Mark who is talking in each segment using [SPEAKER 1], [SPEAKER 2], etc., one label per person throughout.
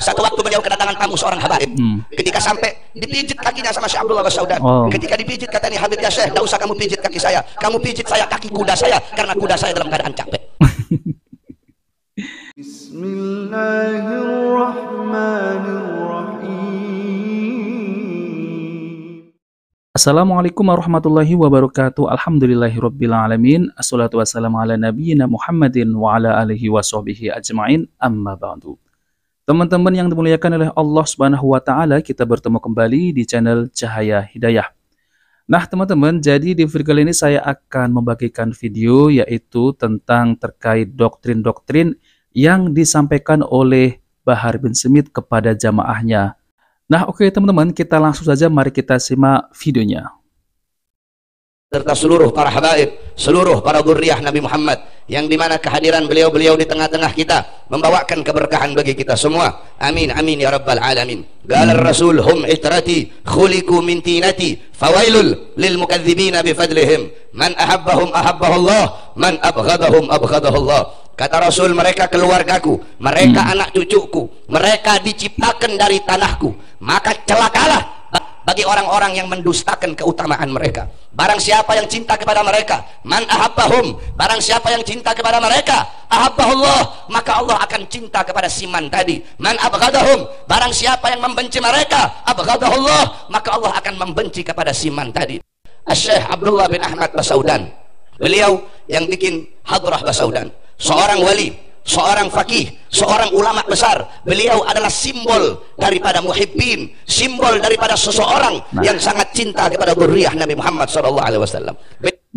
[SPEAKER 1] Satu waktu beliau kedatangan tamu seorang habaib. Ketika sampai dipijit kakinya sama Syekh Abdullah Basaudan. Ketika dipijit katanya, Habib ya Syekh, tidak usah kamu pijit kaki saya, kamu pijit saya kaki kuda saya, karena kuda saya dalam keadaan capek.
[SPEAKER 2] Bismillahirrahmanirrahim. Assalamualaikum warahmatullahi wabarakatuh. Alhamdulillahirabbil alamin. Assalatu wassalamu ala nabiyyina Muhammadin wa ala alihi washabbihi ajmain. Amma ba'du. Teman-teman yang dimuliakan oleh Allah Subhanahu wa taala, kita bertemu kembali di channel Cahaya Hidayah. Nah, teman-teman, jadi di video kali ini saya akan membagikan video yaitu tentang terkait doktrin-doktrin yang disampaikan oleh Bahar bin Smith kepada jamaahnya. Nah, oke teman-teman, kita langsung saja mari kita simak videonya.
[SPEAKER 1] Serta seluruh para habaib, seluruh para dzurriyyah Nabi Muhammad, yang dimana kehadiran beliau-beliau di tengah-tengah kita membawakan keberkahan bagi kita semua. Amin amin ya rabbal alamin. Qala ar-rasul hum itrati khuliqu min tinati fawailul lil mukadzibina bi fadlihim man ahabbahum ahabbahullah man abghadahum abghadahullah. Kata Rasul, mereka keluargaku, mereka anak cucuku, mereka diciptakan dari tanahku, maka celakalah bagi orang-orang yang mendustakan keutamaan mereka. Barang siapa yang cinta kepada mereka, man ahabbahum, barang siapa yang cinta kepada mereka, ahabbahullah, maka Allah akan cinta kepada siman tadi. Man abghadahum, barang siapa yang membenci mereka, abghadahullah, maka Allah akan membenci kepada siman tadi. Syekh Abdullah bin Ahmad Basaudan, beliau yang bikin Hadrah Basaudan, seorang wali, seorang fakih, seorang ulama besar. Beliau adalah simbol daripada muhibbin, simbol daripada seseorang yang sangat cinta kepada dzurriyyah Nabi Muhammad SAW.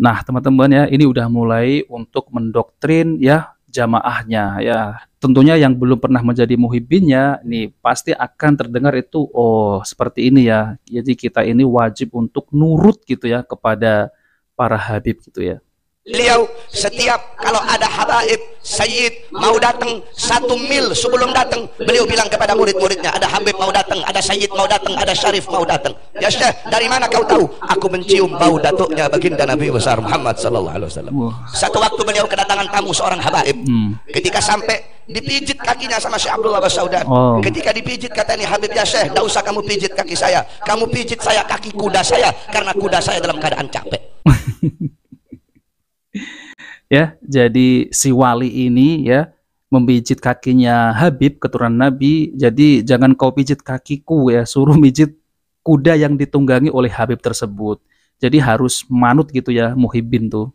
[SPEAKER 2] Nah, teman-teman ya, ini udah mulai untuk mendoktrin ya jamaahnya ya. Tentunya yang belum pernah menjadi muhibbinnya, nih pasti akan terdengar itu, oh seperti ini ya. Jadi kita ini wajib untuk nurut gitu ya kepada para habib gitu ya.
[SPEAKER 1] Beliau setiap kalau ada habaib sayyid mau datang 1 mil sebelum datang, beliau bilang kepada murid-muridnya, ada habib mau datang, ada sayyid mau datang, ada syarif mau datang. Ya Syekh, dari mana kau tahu? Aku mencium bau datuknya baginda Nabi besar Muhammad sallallahu alaihi wasallam. Satu waktu beliau kedatangan tamu seorang habaib. Ketika sampai dipijit kakinya sama Syekh Abdullah Basaudan. Ketika dipijit katanya, Habib ya Syekh, tidak usah kamu pijit kaki saya, kamu pijit saya kaki kuda saya, karena kuda saya dalam keadaan capek.
[SPEAKER 2] Ya, jadi si wali ini ya membijit kakinya Habib keturunan Nabi. Jadi jangan kau pijit kakiku ya, suruh pijit kuda yang ditunggangi oleh Habib tersebut. Jadi harus manut gitu ya muhibbin tuh.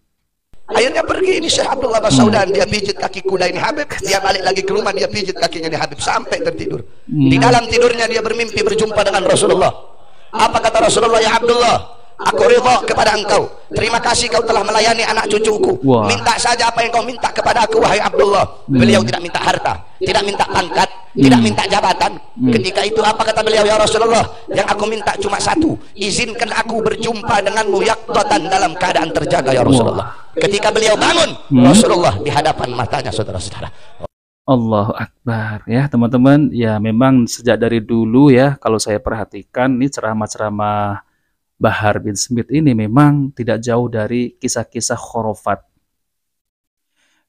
[SPEAKER 1] Akhirnya pergi ini Syekh Abdullah Basaudan, dia pijit kaki kuda ini Habib, dia balik lagi ke rumah, dia pijit kakinya di Habib sampai tertidur. Di dalam tidurnya dia bermimpi berjumpa dengan Rasulullah. Apa kata Rasulullah? Ya Abdullah, aku ridha kepada engkau. Terima kasih kau telah melayani anak cucuku. Minta saja apa yang kau minta kepada aku, wahai Abdullah. Beliau tidak minta harta, tidak minta pangkat, tidak minta jabatan. Ketika itu apa kata beliau? Ya Rasulullah, yang aku minta cuma satu, izinkan aku berjumpa denganmu yaqdatan dalam keadaan terjaga ya Rasulullah. Ketika beliau bangun, Rasulullah di hadapan matanya, saudara-saudara.
[SPEAKER 2] Allahu Akbar ya teman-teman. Ya memang sejak dari dulu ya, kalau saya perhatikan ini ceramah-ceramah Bahar bin Smith ini memang tidak jauh dari kisah-kisah khurafat.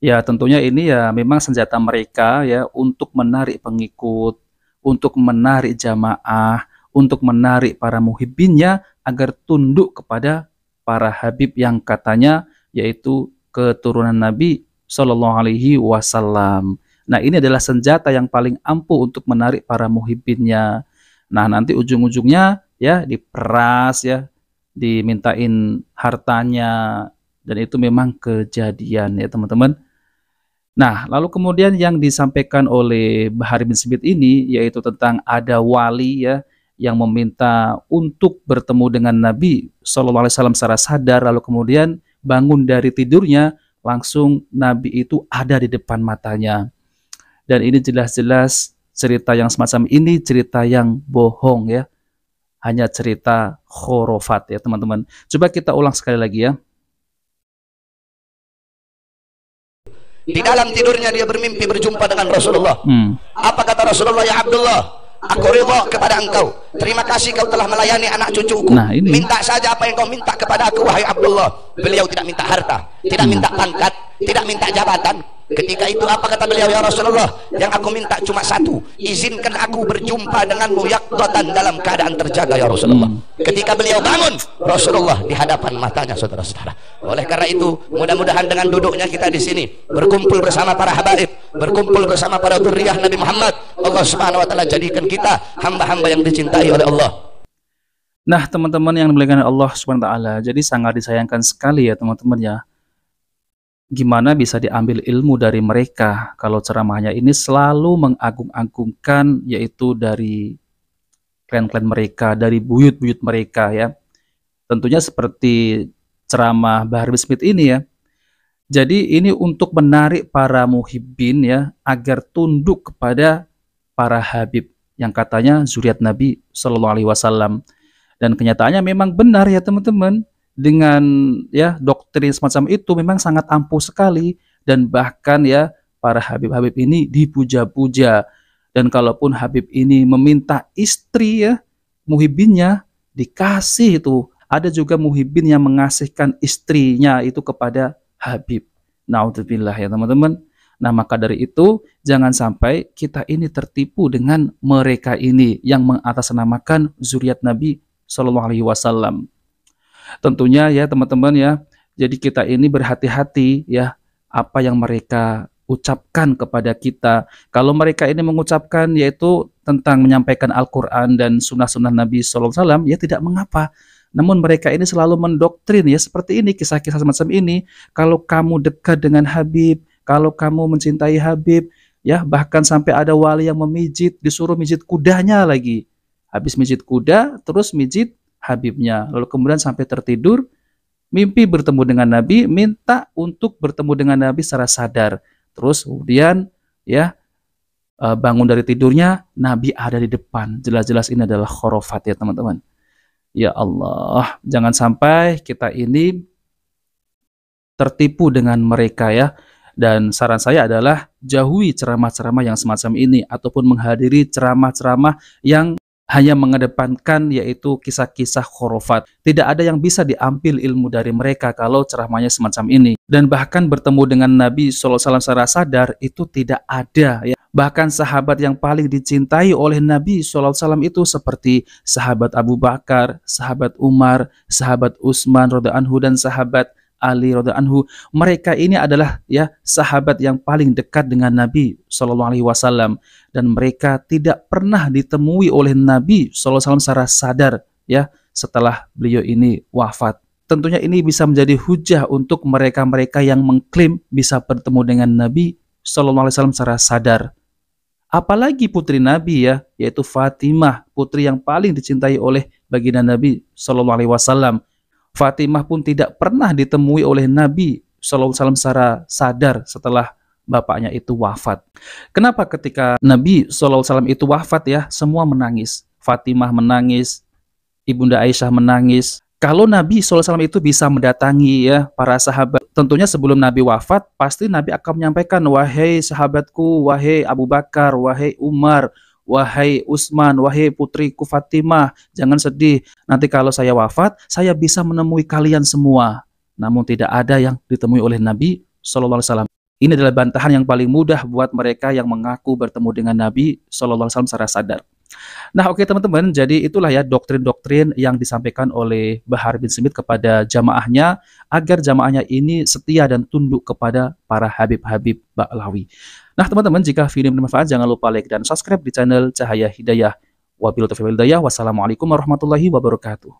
[SPEAKER 2] Ya tentunya ini ya memang senjata mereka ya untuk menarik pengikut, untuk menarik jamaah, untuk menarik para muhibbinnya agar tunduk kepada para habib yang katanya yaitu keturunan Nabi Shallallahu Alaihi Wasallam. Nah ini adalah senjata yang paling ampuh untuk menarik para muhibbinnya. Nah nanti ujung-ujungnya ya diperas ya, dimintain hartanya, dan itu memang kejadian ya teman-teman. Nah lalu kemudian yang disampaikan oleh Bahar bin Smith ini yaitu tentang ada wali ya yang meminta untuk bertemu dengan Nabi SAW secara sadar, lalu kemudian bangun dari tidurnya langsung Nabi itu ada di depan matanya. Dan ini jelas-jelas cerita yang semacam ini cerita yang bohong ya, hanya cerita khurafat ya teman-teman. Coba kita ulang sekali lagi ya.
[SPEAKER 1] Di dalam tidurnya dia bermimpi berjumpa dengan Rasulullah. Apa kata Rasulullah? Ya Abdullah, aku ridha kepada engkau. Terima kasih kau telah melayani anak cucuku. Minta saja apa yang kau minta kepada aku, wahai Abdullah. Beliau tidak minta harta, tidak minta pangkat, tidak minta jabatan. Ketika itu apa kata beliau, ya Rasulullah, yang aku minta cuma satu, izinkan aku berjumpa denganmu yaqdatan, dalam keadaan terjaga ya Rasulullah. Ketika beliau bangun, Rasulullah di hadapan matanya, saudara-saudara. Oleh karena itu, mudah-mudahan dengan duduknya kita di sini, berkumpul bersama para habaib, berkumpul bersama para dzurriyyah Nabi Muhammad, Allah Subhanahu wa taala jadikan kita hamba-hamba yang dicintai oleh Allah.
[SPEAKER 2] Nah, teman-teman yang dimuliakan Allah Subhanahu wa taala, jadi sangat disayangkan sekali ya teman-teman ya. Gimana bisa diambil ilmu dari mereka kalau ceramahnya ini selalu mengagung-agungkan, yaitu dari klan-klan mereka, dari buyut-buyut mereka ya. Tentunya seperti ceramah Bahar bin Smith ini ya. Jadi ini untuk menarik para muhibbin ya, agar tunduk kepada para habib yang katanya zuriat Nabi Shallallahu Alaihi Wasallam. Dan kenyataannya memang benar ya teman-teman. Dengan ya doktrin semacam itu memang sangat ampuh sekali, dan bahkan ya para habib-habib ini dipuja-puja. Dan kalaupun habib ini meminta istri ya muhibbinnya, dikasih itu. Ada juga muhibbin yang mengasihkan istrinya itu kepada habib. Naudzubillah ya teman-teman. Nah, maka dari itu jangan sampai kita ini tertipu dengan mereka ini yang mengatasnamakan zuriat Nabi Shallallahu Alaihi Wasallam. Tentunya ya teman-teman ya, jadi kita ini berhati-hati ya apa yang mereka ucapkan kepada kita. Kalau mereka ini mengucapkan yaitu tentang menyampaikan Al-Quran dan sunnah-sunnah Nabi SAW, ya tidak mengapa. Namun mereka ini selalu mendoktrin ya seperti ini, kisah-kisah semacam ini. Kalau kamu dekat dengan Habib, kalau kamu mencintai Habib, ya bahkan sampai ada wali yang memijit, disuruh mijit kudanya lagi. Habis mijit kuda, terus mijit Habibnya, lalu kemudian sampai tertidur, mimpi bertemu dengan Nabi, minta untuk bertemu dengan Nabi secara sadar. Terus kemudian ya bangun dari tidurnya, Nabi ada di depan. Jelas-jelas ini adalah khurafat ya teman-teman. Ya Allah, jangan sampai kita ini tertipu dengan mereka ya. Dan saran saya adalah jauhi ceramah-ceramah yang semacam ini, ataupun menghadiri ceramah-ceramah yang hanya mengedepankan yaitu kisah-kisah khurafat. Tidak ada yang bisa diambil ilmu dari mereka kalau ceramahnya semacam ini. Dan bahkan bertemu dengan Nabi SAW secara sadar itu tidak ada ya. Bahkan sahabat yang paling dicintai oleh Nabi SAW itu seperti sahabat Abu Bakar, sahabat Umar, sahabat Utsman radhiyallahu anhu, dan sahabat Ali radhiyallahu anhu. Mereka ini adalah ya sahabat yang paling dekat dengan Nabi Shallallahu Alaihi Wasallam, dan mereka tidak pernah ditemui oleh Nabi Shallallahu Alaihi Wasallam secara sadar ya setelah beliau ini wafat. Tentunya ini bisa menjadi hujah untuk mereka-mereka yang mengklaim bisa bertemu dengan Nabi Shallallahu Alaihi Wasallam secara sadar. Apalagi putri Nabi ya, yaitu Fatimah, putri yang paling dicintai oleh baginda Nabi Shallallahu Alaihi Wasallam. Fatimah pun tidak pernah ditemui oleh Nabi SAW secara sadar setelah bapaknya itu wafat. Kenapa ketika Nabi SAW itu wafat ya, semua menangis. Fatimah menangis, Ibunda Aisyah menangis. Kalau Nabi SAW itu bisa mendatangi ya para sahabat, tentunya sebelum Nabi wafat, pasti Nabi akan menyampaikan, wahai sahabatku, wahai Abu Bakar, wahai Umar, wahai Utsman, wahai putriku Fatimah, jangan sedih. Nanti kalau saya wafat, saya bisa menemui kalian semua. Namun tidak ada yang ditemui oleh Nabi SAW. Ini adalah bantahan yang paling mudah buat mereka yang mengaku bertemu dengan Nabi SAW secara sadar. Nah oke teman-teman, jadi itulah ya doktrin-doktrin yang disampaikan oleh Bahar bin Smith kepada jamaahnya, agar jamaahnya ini setia dan tunduk kepada para habib-habib Ba'lawi. Nah teman-teman, jika video ini bermanfaat jangan lupa like dan subscribe di channel Cahaya Hidayah. Wabillahi taufiq wal hidayah. Wassalamualaikum warahmatullahi wabarakatuh.